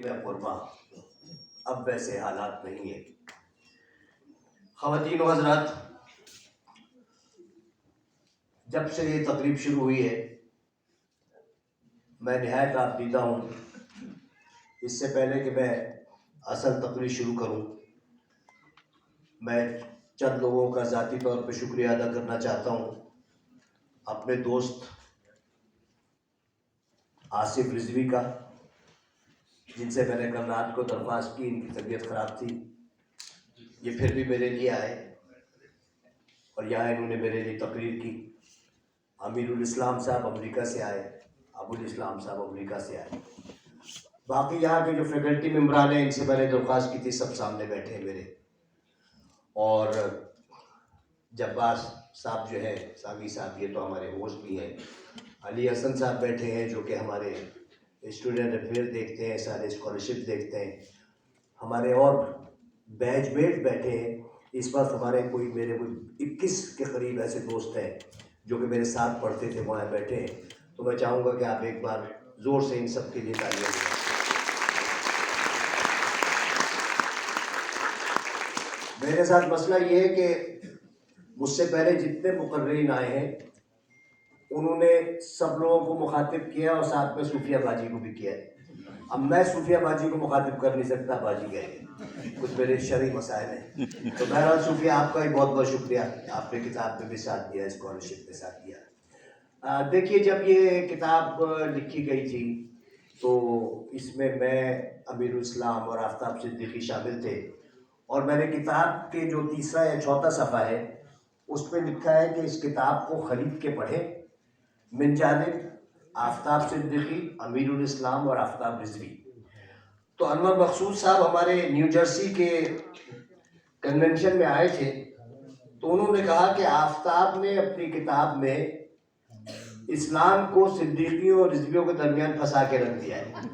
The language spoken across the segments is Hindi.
में कुर्बा अब वैसे हालात नहीं है। ख़वातीन व हज़रात, जब से ये तकरीब शुरू हुई है मैं नहायत आबदीदा हूँ। इससे पहले कि मैं असल तकरीर शुरू करूँ, मैं चंद लोगों का ज़ाती तौर पर शुक्रिया अदा करना चाहता हूँ। अपने दोस्त आसिफ रिजवी का, जिनसे मैंने कल रात को दरख्वास्त की, इनकी तबीयत ख़राब थी, ये फिर भी मेरे लिए आए और यहाँ इन्होंने मेरे लिए तकरीर की। अमीरुल इस्लाम साहब अमेरिका से आए, अबुल इस्लाम साहब अमेरिका से आए, बाकी यहाँ के जो फैकल्टी मेम्बरान हैं इनसे मैंने दरख्वास्त की थी, सब सामने बैठे हैं मेरे। और जब्बार साहब जो है, सागी साहब, ये तो हमारे होस्ट भी हैं। अली हसन साहब बैठे हैं जो कि हमारे स्टूडेंट अफेयर देखते हैं, सारे स्कॉलरशिप देखते हैं। हमारे और बैचमेट बैठे हैं। इस वक्त हमारे मेरे 21 के करीब ऐसे दोस्त हैं जो कि मेरे साथ पढ़ते थे, वहाँ बैठे हैं। तो मैं चाहूँगा कि आप एक बार ज़ोर से इन सब के लिए तालियां दें। मेरे साथ मसला ये है कि मुझसे पहले जितने मुकर्रीन आए हैं उन्होंने सब लोगों को मुखातिब किया और साथ में सूफिया बाजी को भी किया है। अब मैं सूफिया बाजी को मुखातिब कर नहीं सकता, बाजी गए, कुछ मेरे शरई मसाइल हैं। तो बहरहाल सूफिया, आपका ही बहुत बहुत शुक्रिया, आपने किताब में भी साथ दिया, स्कॉलरशिप में साथ दिया। देखिए, जब ये किताब लिखी गई थी तो इसमें मैं, अमीरुल इस्लाम और आफ्ताब सिद्दीकी शामिल थे। और मैंने किताब के जो तीसरा या चौथा सफ़ा है उस पर लिखा है कि इस किताब को ख़रीद के पढ़ें, मिन जानिब आफ्ताब सिद्दीकी, अमीरुल इस्लाम और आफ्ताब रिजवी। तो अनवर मकसूद साहब हमारे न्यू जर्सी के कन्वेंशन में आए थे, तो उन्होंने कहा कि आफ्ताब ने अपनी किताब में इस्लाम को सिद्दीकियों और रिजवियों के दरमियान फंसा के रख दिया है,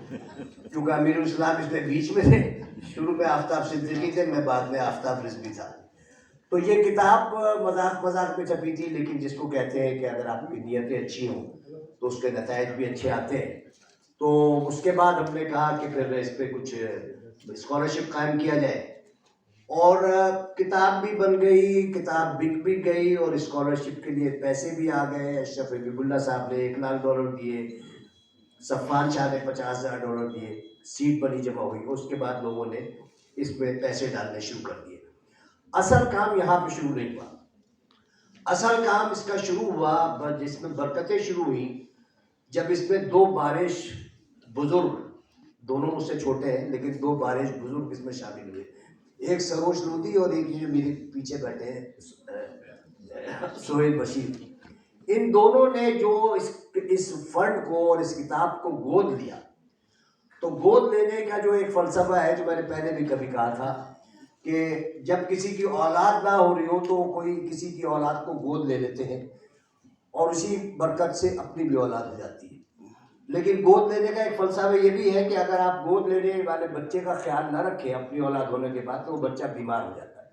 क्योंकि अमीरुल इस्लाम इसमें बीच में थे। शुरू में आफ्ताब सिद्दीकी थे, मैं बाद में आफ्ताब रिजवी था। तो ये किताब मजाक मजाक में छपी थी, लेकिन जिसको कहते हैं कि अगर आपकी नीयतें अच्छी हों तो उसके नतायज भी अच्छे आते हैं। तो उसके बाद हमने कहा कि फिर इस पर कुछ स्कॉलरशिप कायम किया जाए, और किताब भी बन गई, किताब बिक भी गई और स्कॉलरशिप के लिए पैसे भी आ गए। अशरफ हबीबुल्लाह साहब ने $1,00,000 दिए, सफ़ान शाह ने $50,000 दिए, सीट बनी, जमा हुई। उसके बाद लोगों ने इसमें पैसे डालने शुरू कर दिए। असल काम यहाँ पे शुरू नहीं हुआ। असल काम इसका शुरू हुआ, जिसमें बरकतें शुरू हुई, जब इसमें दो बारिश बुजुर्ग, दोनों मुझसे छोटे हैं लेकिन दो बारिश बुजुर्ग इसमें शामिल हुए। एक सरोज लोधी और एक जो मेरे पीछे बैठे हैं सोहेल बशीर। इन दोनों ने जो इस फंड को और इस किताब को गोद लिया, तो गोद लेने का जो एक फलसफा है, जो मैंने पहले भी कभी कहा था कि जब किसी की औलाद ना हो रही हो तो कोई किसी की औलाद को गोद ले लेते हैं और उसी बरकत से अपनी भी औलाद हो जाती है। लेकिन गोद लेने का एक फलसफा ये भी है कि अगर आप गोद लेने वाले बच्चे का ख्याल ना रखें अपनी औलाद होने के बाद, तो वो बच्चा बीमार हो जाता है।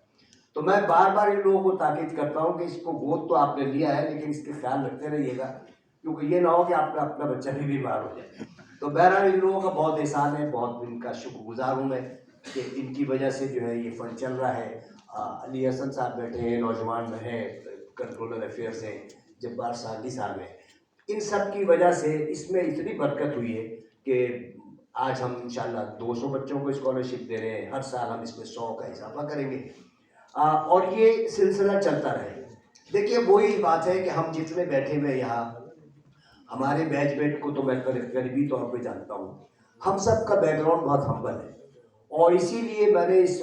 तो मैं बार बार इन लोगों को ताकीद करता हूँ कि इसको गोद तो आपने लिया है, लेकिन इसके ख्याल रखते रहिएगा, क्योंकि ये ना हो कि आपका अपना बच्चा भी बीमार हो जाए। तो बहरहाल इन लोगों का बहुत एहसान है, बहुत इनका शुक्रगुजार हूँ मैं कि इनकी वजह से जो है ये फंड चल रहा है। अली हसन साहब बैठे हैं, नौजवान हैं, कंट्रोलर अफेयर्स हैं, जब्बार सागी साहब हैं। इन सब की वजह से इसमें इतनी बरकत हुई है कि आज हम इंशाल्लाह 200 बच्चों को स्कॉलरशिप दे रहे हैं। हर साल हम इसमें 100 का इजाफा करेंगे और ये सिलसिला चलता रहे। देखिए, वही बात है कि हम जितने बैठे हुए यहाँ, हमारे बैचमेट को तो मैं करीबी तौर पे जानता हूँ, हम सब का बैकग्राउंड बहुत हम्बल है, और इसीलिए मैंने इस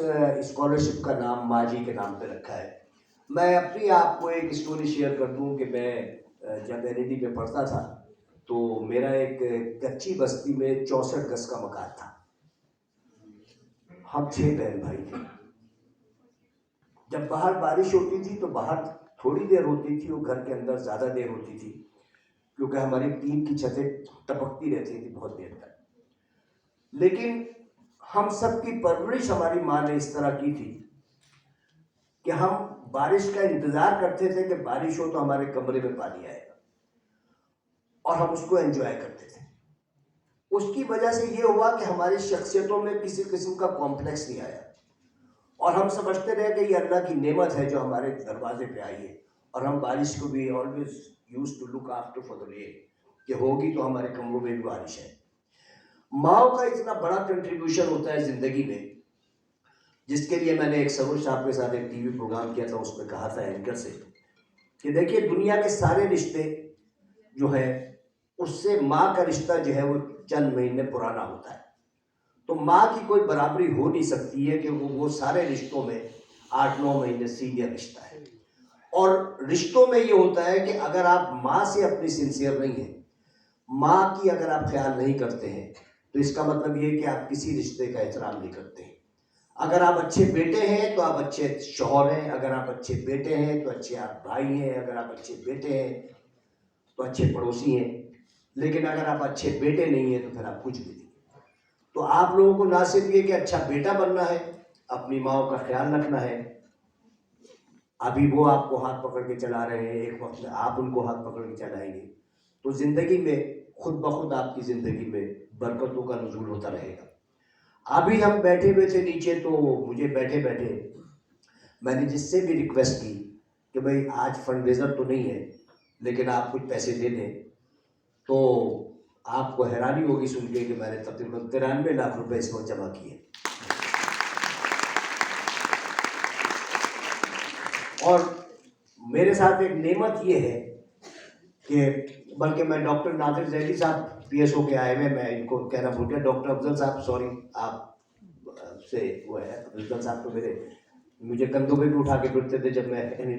स्कॉलरशिप का नाम माजी के नाम पे रखा है। मैं अपनी आपको एक स्टोरी शेयर कर दूँ कि मैं जब एलईडी में पढ़ता था तो मेरा एक कच्ची बस्ती में 64 गज का मकान था। हम 6 बहन भाई थे। जब बाहर बारिश होती थी तो बाहर थोड़ी देर होती थी और घर के अंदर ज़्यादा देर होती थी, क्योंकि हमारी टीन की छतें टपकती रहती थी बहुत देर तक। लेकिन हम सब की परवरिश हमारी माँ ने इस तरह की थी कि हम बारिश का इंतज़ार करते थे कि बारिश हो तो हमारे कमरे में पानी आएगा, और हम उसको एंजॉय करते थे। उसकी वजह से ये हुआ कि हमारी शख्सियतों में किसी किस्म का कॉम्प्लेक्स नहीं आया और हम समझते रहे कि ये अल्लाह की नेमत है जो हमारे दरवाजे पे आई है। और हम बारिश को भी always use to look after for the rain, कि होगी तो हमारे कमरों में भी बारिश है। माओ का इतना बड़ा कंट्रीब्यूशन होता है ज़िंदगी में, जिसके लिए मैंने एक सरोज साहब के साथ एक टीवी प्रोग्राम किया था, उसमें कहा था एंकर से कि देखिए दुनिया के सारे रिश्ते जो है उससे माँ का रिश्ता जो है वो चंद महीने पुराना होता है। तो माँ की कोई बराबरी हो नहीं सकती है कि वो सारे रिश्तों में 8-9 महीने सीनियर रिश्ता है। और रिश्तों में ये होता है कि अगर आप माँ से अपनी सिंसियर नहीं है, माँ की अगर आप ख्याल नहीं करते हैं, तो इसका मतलब ये कि आप किसी रिश्ते का एहतराम नहीं करते हैं। अगर आप अच्छे बेटे हैं तो आप अच्छे शौहर हैं, अगर आप अच्छे बेटे हैं तो अच्छे आप भाई हैं, अगर आप अच्छे बेटे हैं तो अच्छे पड़ोसी हैं, लेकिन अगर आप अच्छे बेटे नहीं हैं तो फिर आप कुछ भी नहीं। तो आप लोगों को ना सिर्फ ये कि अच्छा बेटा बनना है, अपनी माँ का ख्याल रखना है। अभी वो आपको हाथ पकड़ के चला रहे हैं, एक वक्त में आप उनको हाथ पकड़ के चलाएंगे, तो ज़िंदगी में खुद ब खुद आपकी ज़िंदगी में बरकतों का नुज़ूल होता रहेगा। अभी हम बैठे हुए थे नीचे, तो मुझे बैठे बैठे मैंने जिससे भी रिक्वेस्ट की कि भाई आज फंड रेजर तो नहीं है, लेकिन आप कुछ पैसे दे दें, तो आपको हैरानी होगी सुन के कि मैंने तकरीबन 93 लाख रुपए इस वक्त जमा किए। और मेरे साथ एक नेमत ये है कि बल्कि मैं डॉक्टर नादिर जैदी साहब PSO के आए हुए, मैं इनको कहना भूल गया, डॉक्टर अफजल साहब सॉरी आप से वो है, अफजल साहब तो मुझे कंधों पे भी उठा के फिरते थे जब मैं NED